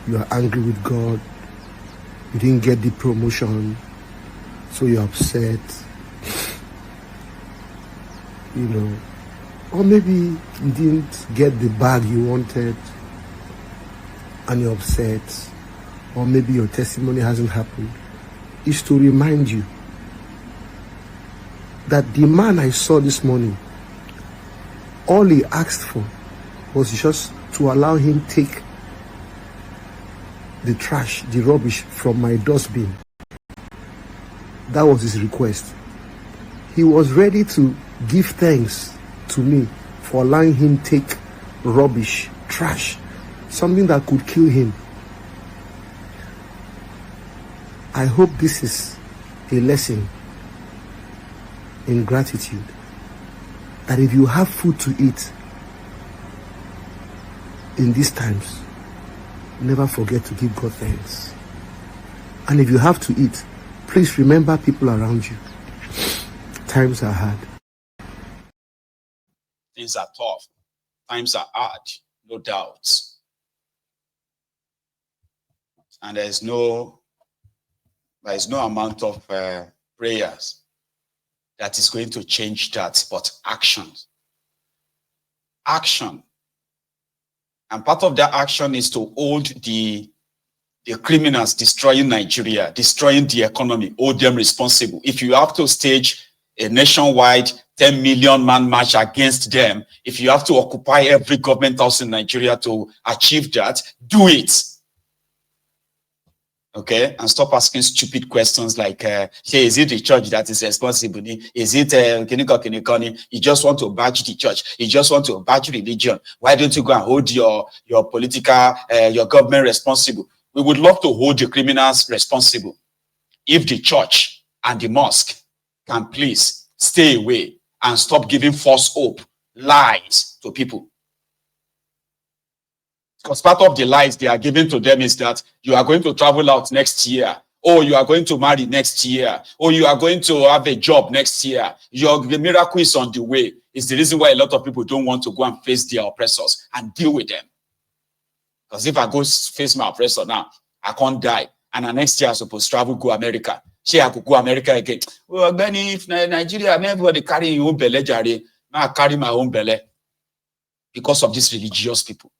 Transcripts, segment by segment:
You are angry with God. You didn't get the promotion, so you're upset. Or maybe you didn't get the bag you wanted and you're upset. Or maybe your testimony hasn't happened. It's to remind you that the man I saw this morning, all he asked for was just to allow him take the trash, the rubbish from my dustbin. That was his request. He was ready to give thanks to me for allowing him take rubbish, trash, something that could kill him. I hope this is a lesson in gratitude. That if you have food to eat in these times, never forget to give God thanks. And if you have to eat, please remember people around you. Times are hard. Things are tough. Times are hard, no doubt. And there is no amount of prayers that is going to change that, but action. Action. And part of that action is to hold the criminals destroying Nigeria, destroying the economy, hold them responsible. If you have to stage a nationwide 10 million man march against them, if you have to occupy every government house in Nigeria to achieve that, do it. Okay, and stop asking stupid questions like, hey, is it the church that is responsible? Is it you just want to badge the church? You just want to badge religion? Why don't you go and hold your political, your government responsible? We would love to hold the criminals responsible. If the church and the mosque can please stay away and stop giving false hope, lies to people. Because part of the lies they are giving to them is that you are going to travel out next year, or you are going to marry next year, or you are going to have a job next year. The miracle is on the way. It's the reason why a lot of people don't want to go and face their oppressors and deal with them. Because if I go face my oppressor now, I can't die. And the next year I'm supposed to travel go America. Say I could go America again. Well, then if Nigeria, everybody carry your own belly, Jare, now I carry my own belly because of these religious people.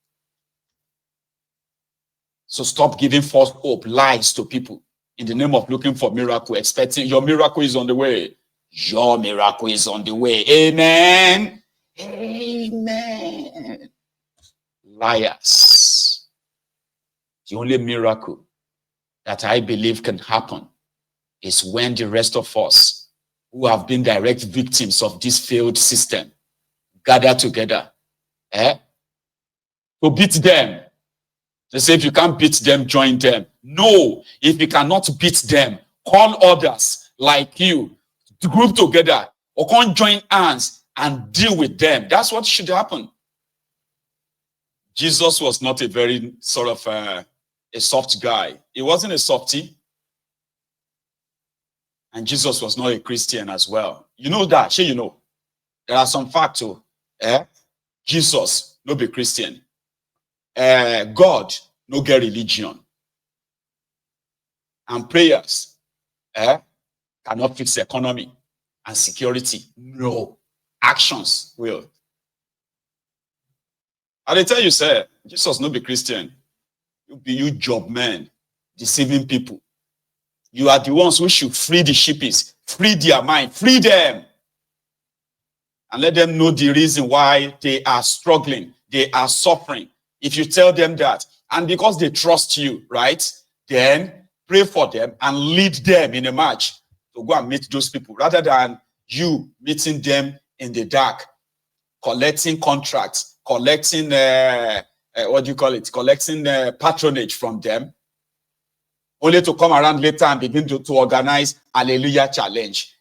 So stop giving false hope, lies to people in the name of looking for miracle, expecting your miracle is on the way. Your miracle is on the way. Amen. Amen. Liars. The only miracle that I believe can happen is when the rest of us who have been direct victims of this failed system gather together to beat them. They say if you can't beat them, join them. No, if you cannot beat them, call others like you to group together or come join hands and deal with them. That's what should happen. Jesus was not a very sort of a soft guy. He wasn't a softie. And Jesus was not a Christian as well. You know that, sure you know. There are some facts too. Jesus, no be Christian. God, no get religion. And prayers cannot fix the economy and security. No. Actions will. And they tell you, sir, Jesus no be Christian. You job man, deceiving people. You are the ones who should free the sheepies, free their mind, free them. And let them know the reason why they are struggling, they are suffering. If you tell them that, and because they trust you, right, then pray for them and lead them in a march to go and meet those people, rather than you meeting them in the dark, collecting contracts, collecting, collecting patronage from them, only to come around later and begin to organize Hallelujah Challenge,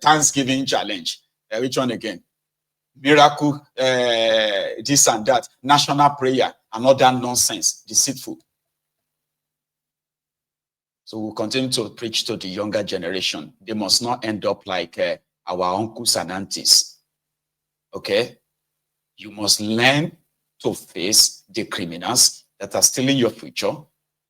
Thanksgiving Challenge. Which one again? Miracle, this and that, national prayer, and all that nonsense, deceitful. So we'll continue to preach to the younger generation. They must not end up like our uncles and aunties. Okay? You must learn to face the criminals that are stealing your future,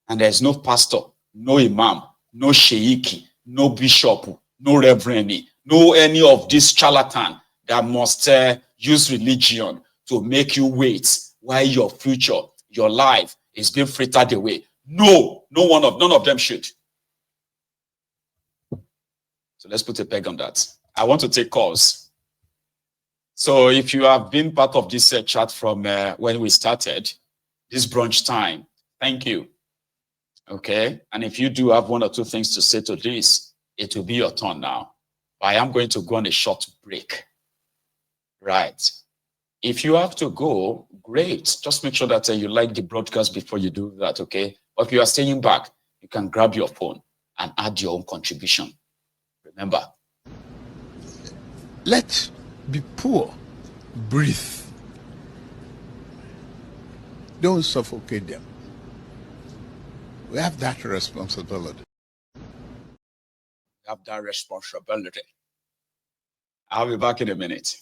and there's no pastor, no imam, no sheikh, no bishop, no reverend, no any of these charlatan that must use religion to make you wait while your future, your life is being frittered away. No, none of them should. So let's put a peg on that. I want to take calls. So if you have been part of this chat from when we started, this brunch time, thank you. Okay, and if you do have one or two things to say to this, it will be your turn now. I am going to go on a short break. Right. If you have to go, great. Just make sure that you like the broadcast before you do that, okay? But if you are staying back, you can grab your phone and add your own contribution. Remember. Let's be poor. Breathe. Don't suffocate them. We have that responsibility. Have that responsibility. I'll be back in a minute.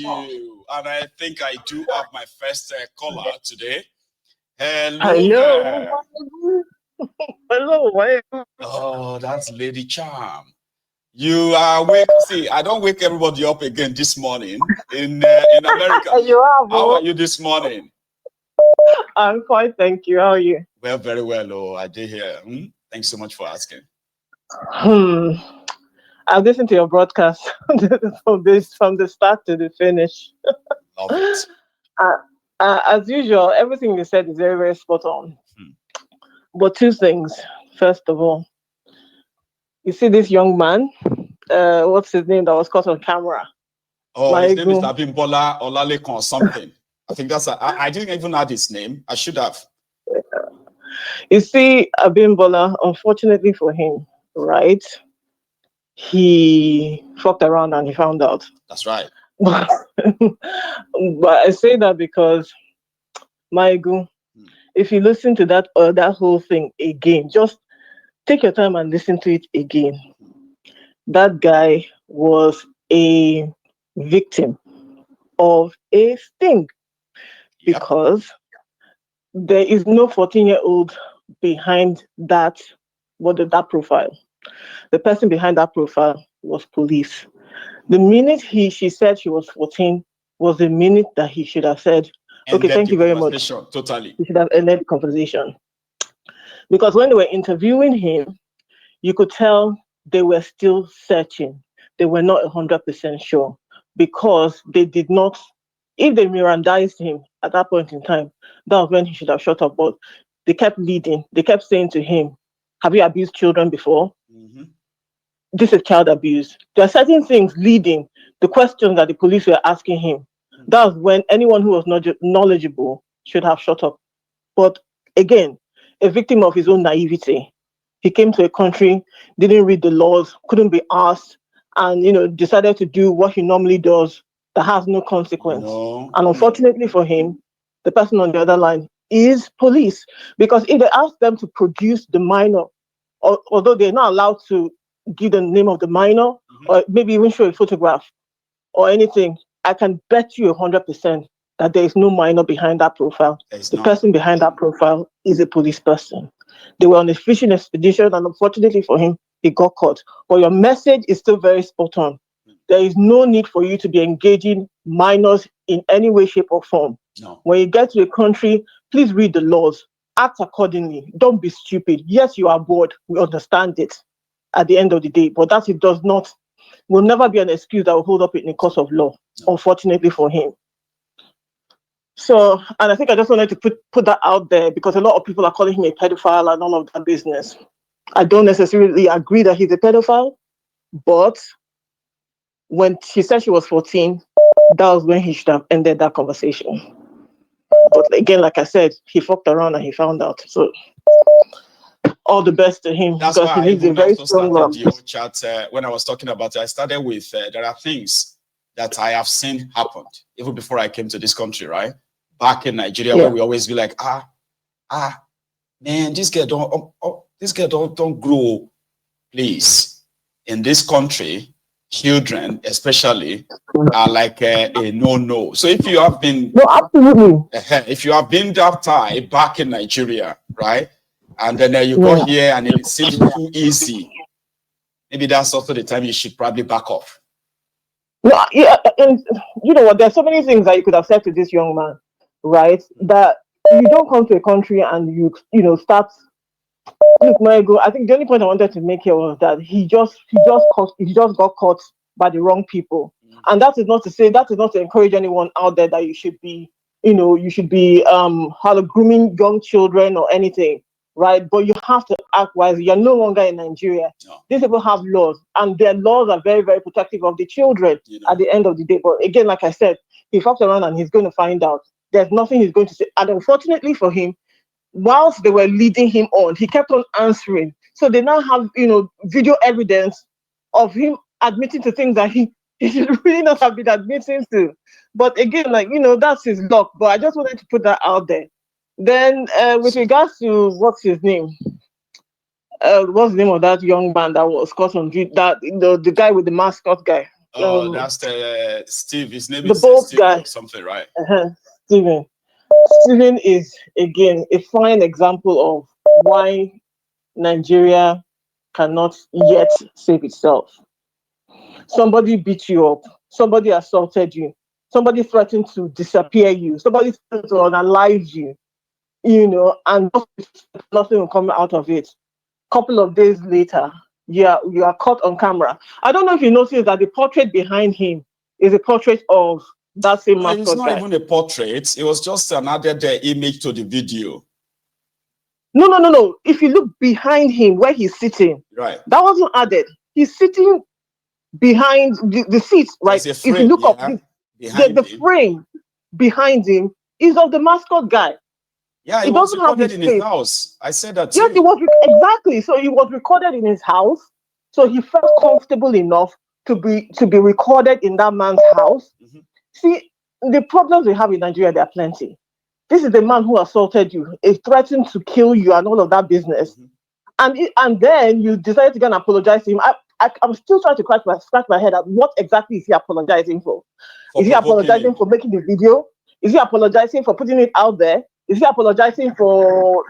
you. And I think I do have my first caller today. Hello. Hello. Oh, that's Lady Charm. You are awake. See, I don't wake everybody up again this morning in America. How are you this morning? I'm fine, thank you. How are you? Well, very well. Oh, I did hear. Thanks so much for asking. I've listened to your broadcast from the start to the finish. Love it. As usual, everything you said is very, very spot on. But two things. First of all, you see this young man, what's his name that was caught on camera? Oh, his name is Abimbola Olalekan or something. I think that's, I didn't even add his name. I should have. You see, Abimbola, unfortunately for him, right? He fucked around and he found out. That's right. But I say that because, Maigu, if you listen to that whole thing again, just take your time and listen to it again. That guy was a victim of a sting because there is no 14-year-old behind that profile. The person behind that profile was police. The minute she said she was 14 was the minute that he should have said, okay, thank you very much. Totally. He should have ended the conversation. Because when they were interviewing him, you could tell they were still searching. They were not 100% sure because they did not If they Mirandized him at that point in time, that was when he should have shut up. But they kept leading. They kept saying to him, have you abused children before? Mm-hmm. This is child abuse. There are certain things leading the questions that the police were asking him. That was when anyone who was not knowledgeable should have shut up. But again, a victim of his own naivety. He came to a country, didn't read the laws, couldn't be asked, and decided to do what he normally does that has no consequence. No. And unfortunately for him, the person on the other line is police. Because if they ask them to produce the minor, although they're not allowed to give the name of the minor, or maybe even show a photograph or anything, I can bet you 100% that there is no minor behind that profile. The person behind that profile is a police person. They were on a fishing expedition, and unfortunately for him, he got caught. But your message is still very spot on. There is no need for you to be engaging minors in any way, shape, or form. No. When you get to a country, please read the laws. Act accordingly. Don't be stupid. Yes, you are bored. We understand it at the end of the day. But that will never be an excuse that will hold up in the course of law, unfortunately for him. So, and I think I just wanted to put that out there, because a lot of people are calling him a pedophile and all of that business. I don't necessarily agree that he's a pedophile, but when she said she was 14, that was when he should have ended that conversation. But again, like I said, he fucked around and he found out. So all the best to him. That's because why he lives a very strong life. the whole chat when I was talking about it. I started with there are things that I have seen happened even before I came to this country, right? Back in Nigeria, where we always be like, man, this girl don't grow. Please, in this country, children especially are like a no. So if you have been if you have been baptized back in Nigeria, right, and then you go here and it seems too easy, maybe that's also the time you should probably back off. No, yeah, and you know what? There's so many things that you could have said to this young man, right? That you don't come to a country and you start. Look, Marigo, I think the only point I wanted to make here was that he just got caught by the wrong people, and that is not to encourage anyone out there that you should be grooming young children or anything. Right, but you have to act wisely. You're no longer in Nigeria. No. These people have laws, and their laws are very, very protective of the children at the end of the day. But again, like I said, he fucked around and he's going to find out. There's nothing he's going to say. And unfortunately for him, whilst they were leading him on, he kept on answering. So they now have, video evidence of him admitting to things that he should really not have been admitting to. But again, that's his luck. But I just wanted to put that out there. Then, with regards to what's his name? What's the name of that young man that was caught on that the guy with the mascot guy? That's Steve. His name the is bold Steve guy. Or something, right? Steven. Steven is again a fine example of why Nigeria cannot yet save itself. Somebody beat you up. Somebody assaulted you. Somebody threatened to disappear you. Somebody threatened to unalive you. And nothing will come out of it. Couple of days later, you are caught on camera. I don't know if you noticed that the portrait behind him is a portrait of that same mascot. It's not even a portrait. It was just an added image to the video. No. If you look behind him where he's sitting, right, that wasn't added. He's sitting behind the seat, right? If you look up, the frame behind him is of the mascot guy. Yeah, it was recorded in his house. I said that too. Yes, it was exactly. So he was recorded in his house. So he felt comfortable enough to be recorded in that man's house. Mm-hmm. See, the problems we have in Nigeria, there are plenty. This is the man who assaulted you, threatened to kill you, and all of that business. Mm-hmm. And then you decided to go and apologize to him. I'm still trying to scratch my head at what exactly is he apologizing for? Is he apologizing for making the video? Is he apologizing for putting it out there? Is he apologizing for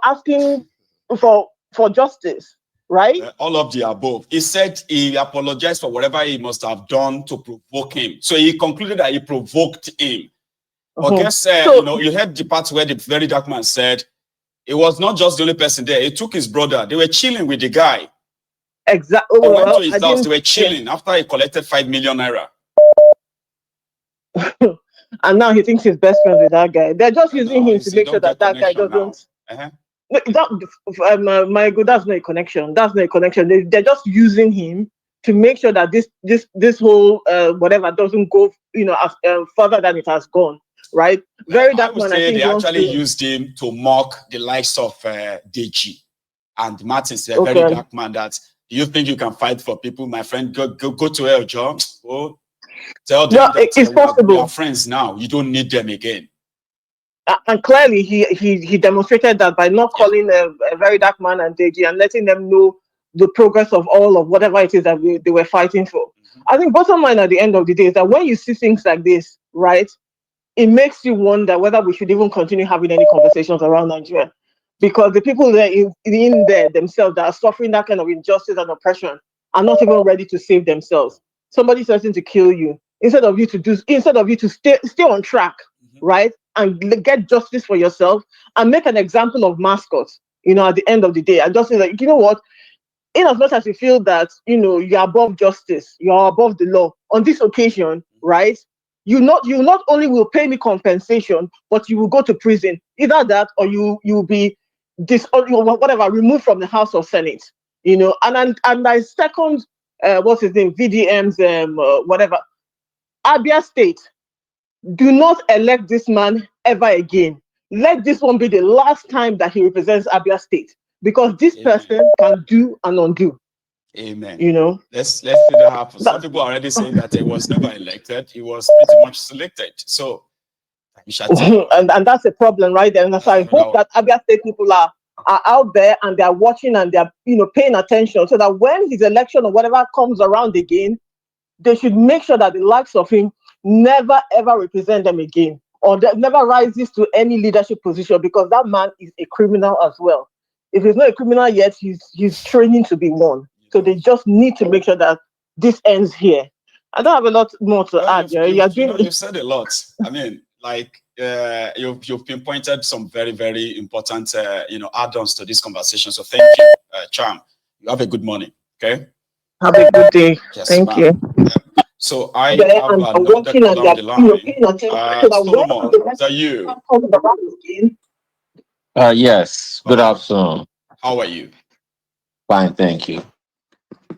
asking for justice, right? All of the above. He said he apologized for whatever he must have done to provoke him. So he concluded that he provoked him. But guess, you heard the part where the very dark man said it was not just the only person there. He took his brother. They were chilling with the guy. Exactly. They went to his house. They were chilling after he collected 5 million naira. And now he thinks he's best friends with that guy. They're just using No, him to it's, you make sure don't that get that guy connection now. doesn't. Uh-huh. No, my good, that's not a connection. That's not a connection. They're just using him to make sure that this whole whatever doesn't go, as further than it has gone. Right? Very I Dark would Man, I say think, they wants actually to. used him to mock the likes of Deji and Martin's a very Okay. dark man. That you think you can fight for people, my friend? Go to hell, John. Oh, tell them No, that it's we are possible. friends now. You don't need them again. And clearly he demonstrated that by not calling a Very Dark Man and Deji and letting them know the progress of all of whatever it is that they were fighting for. I think bottom line at the end of the day is that when you see things like this, right, it makes you wonder whether we should even continue having any conversations around Nigeria, because the people there in there themselves that are suffering that kind of injustice and oppression are not even ready to save themselves. Somebody threatening to kill you instead of you to stay on track, right, and get justice for yourself and make an example of mascots. At the end of the day, and just say that, you know what, in as much as you feel that you're above justice, you're above the law on this occasion, right? You not only will pay me compensation, but you will go to prison. Either that, or you'll be whatever, removed from the House or Senate. And I second what's his name, VDM's whatever. Abia State, do not elect this man ever again. Let this one be the last time that he represents Abia State, because this person can do and undo. Amen. Let's see that happen. Some people are already saying that he was never elected; he was pretty much selected. So we shall take and that's a problem right there. And so I hope that Abia State people are out there and they're watching and they're paying attention, so that when his election or whatever comes around again, they should make sure that the likes of him never ever represent them again, or never rises to any leadership position, because that man is a criminal as well. If he's not a criminal yet, he's training to be one. So they just need to make sure that this ends here. I don't have a lot more to add. You've said a lot. I mean, like you've pinpointed some very, very important add-ons to this conversation. So thank you, Charm. You have a good morning. Okay. Have a good day. Yes, thank you. Yeah. So I have another caller on the line. Solomon, is that you? Yes. Good afternoon. How are you? Fine, thank you.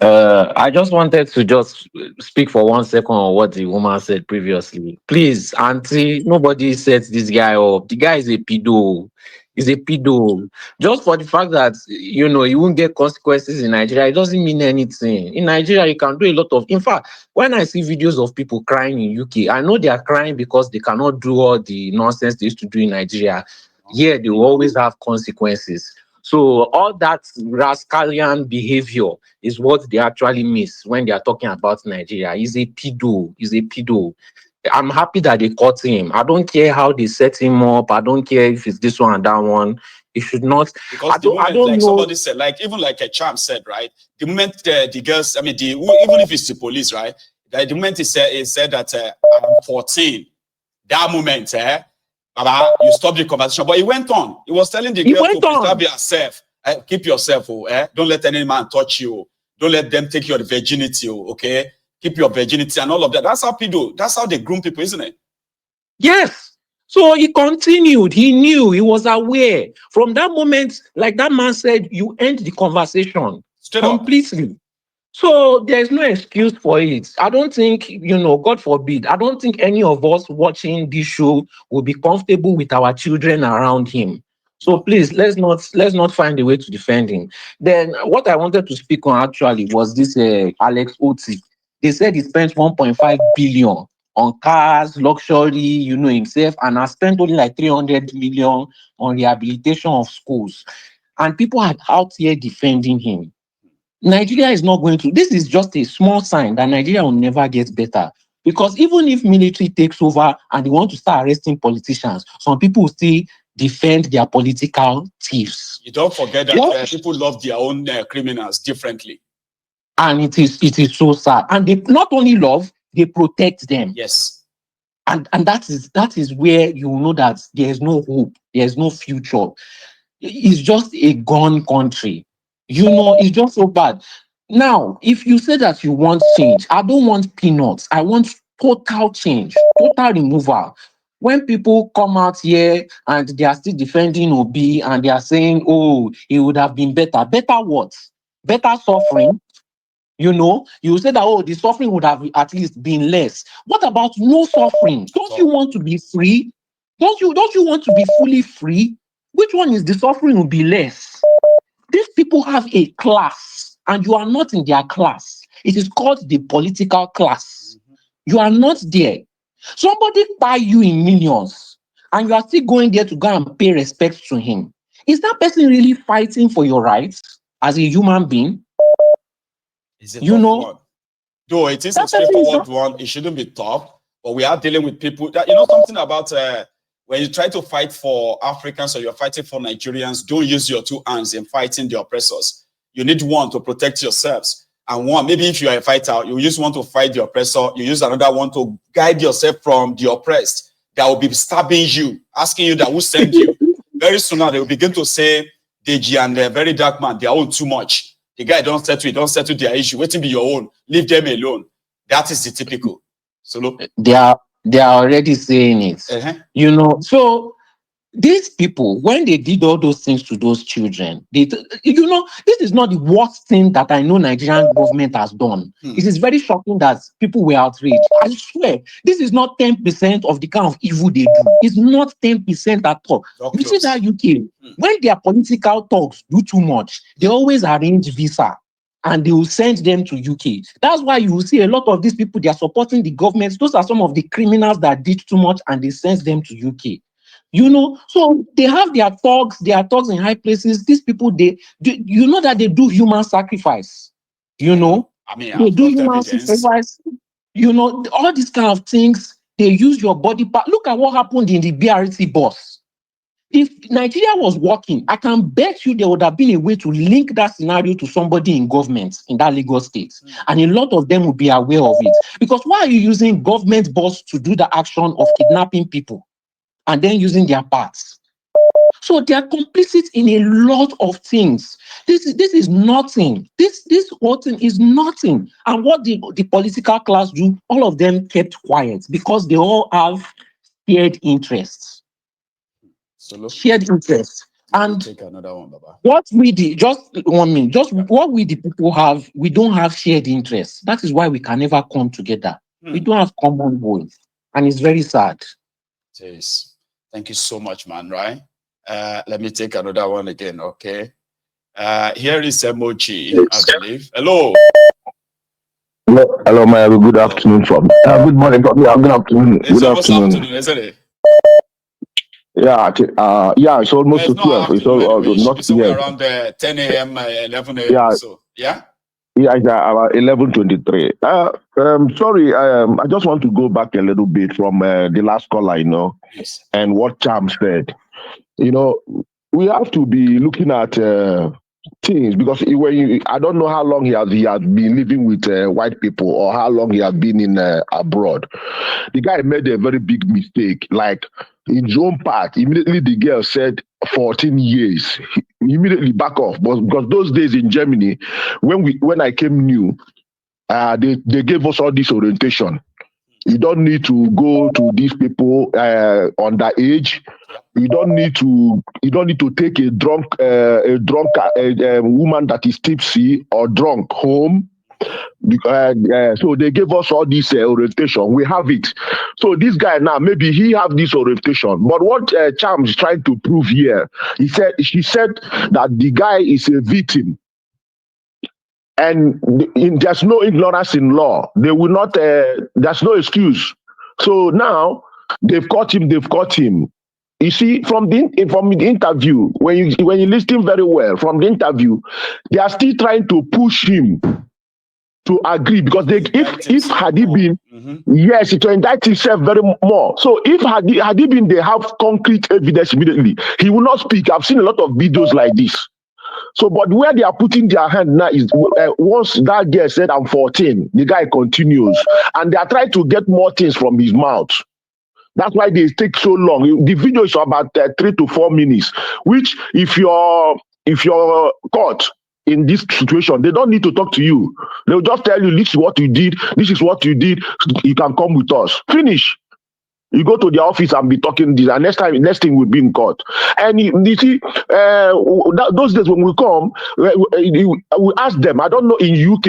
I just wanted to just speak for 1 second on what the woman said previously. Please, auntie, nobody sets this guy up. The guy is a pedo. He's a pedo. Just for the fact that, he won't get consequences in Nigeria, it doesn't mean anything. In Nigeria, you can do a lot of... In fact, when I see videos of people crying in UK, I know they are crying because they cannot do all the nonsense they used to do in Nigeria. Here, they will always have consequences. So all that rascalian behavior is what they actually miss when they are talking about Nigeria. He's a pedo. He's a pedo. I'm happy that they caught him. I don't care how they set him up. I don't care if it's this one and that one. It should not. Because I don't know. Somebody said, even like a Champ said, right? The moment the girls, even if it's the police, right? The moment he said that I'm 14, that moment, Baba, you stop the conversation. But he went on. He was telling the girl to preserve yourself. Keep yourself. Don't let any man touch you. Don't let them take your virginity. Okay? Keep your virginity and all of that. That's how people do. That's how they groom people, isn't it? Yes. So he continued. He knew. He was aware. From that moment, like that man said, you end the conversation completely. So there's no excuse for it. I don't think, God forbid, I don't think any of us watching this show will be comfortable with our children around him. So please, let's not find a way to defend him. Then what I wanted to speak on actually was this Alex Oti. They said he spent 1.5 billion on cars, luxury, himself, and I spent only like 300 million on rehabilitation of schools. And people are out here defending him. Nigeria is not going to. This is just a small sign that Nigeria will never get better. Because even if military takes over and they want to start arresting politicians, some people will still defend their political thieves. You don't forget that people love their own criminals differently. And it is so sad. And they not only love, they protect them. Yes. And that is where you know that there's no hope, there's no future. It's just a gone country. It's just so bad. Now, if you say that you want change, I don't want peanuts. I want total change, total removal. When people come out here and they are still defending Obi and they are saying, oh, it would have been better. Better what? Better suffering? You know, you say that, oh, the suffering would have at least been less. What about no suffering? Don't you want to be free? Don't you want to be fully free? Which one is the suffering will be less? These people have a class and you are not in their class. It is called the political class. You are not there. Somebody buy you in millions and you are still going there to go and pay respect to him. Is that person really fighting for your rights as a human being? It's a tough one. Though it is a straightforward one, it shouldn't be tough. But we are dealing with people that, you know, something about when you try to fight for Africans or you're fighting for Nigerians, don't use your two hands in fighting the oppressors. You need one to protect yourselves. And one, maybe if you are a fighter, you use one to fight the oppressor. You use another one to guide yourself from the oppressed. That will be stabbing you, asking you that who sent you. Very soon now, they will begin to say, Deji and the very dark man, they own too much. The guy don't settle their issue. Wait to be your own. Leave them alone. That is the typical. So look. They are already saying it. You know, so these people, when they did all those things to those children, this is not the worst thing that I know Nigerian government has done. It is very shocking that people were outraged. I swear, this is not 10% of the kind of evil they do. It's not 10% at all. You see that UK, when their political talks do too much, they always arrange visa and they will send them to UK. That's why you will see a lot of these people, they are supporting the government. Those are some of the criminals that did too much and they send them to UK. You know, so they have their talks in high places. These people, you know that they do human sacrifice. You know, they do human sacrifice. You know, all these kind of things, they use your body part. Look at what happened in the BRT bus. If Nigeria was working, I can bet you there would have been a way to link that scenario to somebody in government in that Lagos state. And a lot of them would be aware of it. Because why are you using government bus to do the action of kidnapping people? And then using their parts. So they are complicit in a lot of things. This is nothing. This whole thing is nothing. And what the political class do, all of them kept quiet because they all have shared interests. Shared interests. And take another one, Baba. What we did, just 1 minute, just what we the people have, we don't have shared interests. That is why we can never come together. We don't have common goals. And it's very sad. Jeez. Thank you so much, man, right? Let me take another one again, okay? Here is Emoji, I believe. Hello. Hello, my good afternoon from. Good morning, good afternoon. It's almost afternoon, isn't it? Yeah, it's almost 12. It's not somewhere around 10 a.m., 11 a.m. Yeah. So, yeah? Yeah, it's about 11:23. Sorry, I just want to go back a little bit from the last caller, yes. And what Cham said. We have to be looking at things because I don't know how long he has been living with white people or how long he has been in abroad. The guy made a very big mistake. Like in his own part, immediately the girl said 14 years. He immediately back off, but because those days in Germany, when I came new, they gave us all this orientation. You don't need to go to these people underage. You don't need to take a drunk woman that is tipsy or drunk home. So they gave us all this orientation. We have it. So this guy now, maybe he have this orientation. But what Cham is trying to prove here, she said that the guy is a victim. And there's no ignorance in law. They will not, there's no excuse. So now they've caught him. You see, from the interview, when you listen very well, from the interview, they are still trying to push him to agree because if had he been, yes, it will indict himself very more. So if had he been, they have concrete evidence immediately, he will not speak. I've seen a lot of videos like this. So, but where they are putting their hand now is once that girl said, I'm 14, the guy continues. And they are trying to get more things from his mouth. That's why they take so long. The video is about 3 to 4 minutes, which if you're caught, in this situation, they don't need to talk to you. They'll just tell you, this is what you did, this is what you did, you can come with us. Finish. You go to the office and be talking this, and next thing will be in court. And you see, those days when we come, we ask them. I don't know in UK.